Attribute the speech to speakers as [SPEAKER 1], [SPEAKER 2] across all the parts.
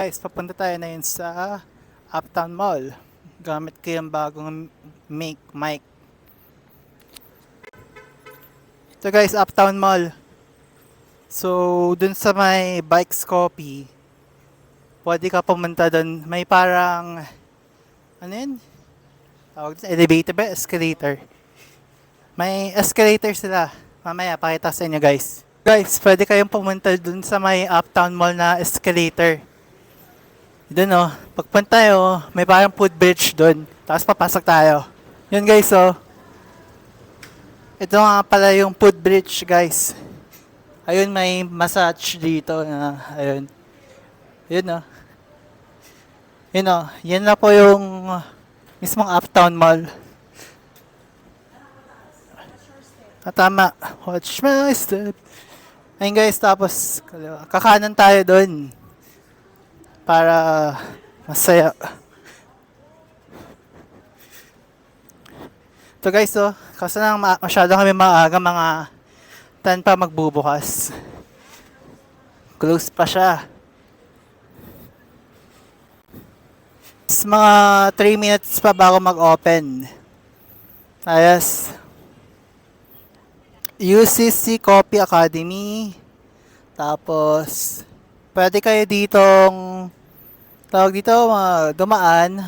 [SPEAKER 1] Guys, papunta tayo na yun sa Uptown Mall. Gamit ko yung bagong mic. So guys, Uptown Mall. So, dun sa may Bikes Coffee, pwede ka pumunta dun. May parang, ano yun? Tawag dun, elevator ba? Escalator. May escalator sila. Mamaya, pakita sa inyo guys. Guys, pwede kayong pumunta dun sa may Uptown Mall na escalator. Doon oh, pagpunta tayo, may parang footbridge doon. Tapos papasok tayo. Yun guys oh. Ito nga pala yung footbridge guys. Ayun, may massage dito na ayun. Yun oh. Yun oh, yan na po yung mismong Uptown Mall. Tama. Watch my step. Ayun guys, tapos kakanan tayo doon. Para masaya. So guys, oh, kasi lang masyado kami maaga, mga 10 pa magbubukas. Close pa siya. Mga 3 minutes pa bago mag-open. Ayos. UCC Coffee Academy. Tapos, pwede kayo ditong, tawag dito, dumaan.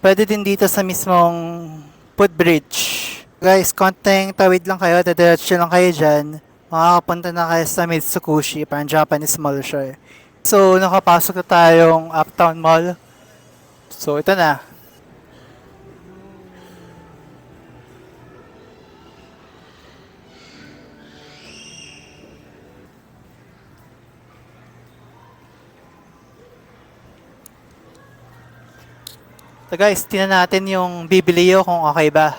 [SPEAKER 1] Pwede din dito sa mismong footbridge. Guys, konting tawid lang kayo, diretso lang kayo dyan. Makakapunta na kayo sa Mitsukushi, parang Japanese mall siya. So, nakapasok na tayong Uptown Mall. So, ito na. So guys, tingnan natin yung bibili ko kung okay ba.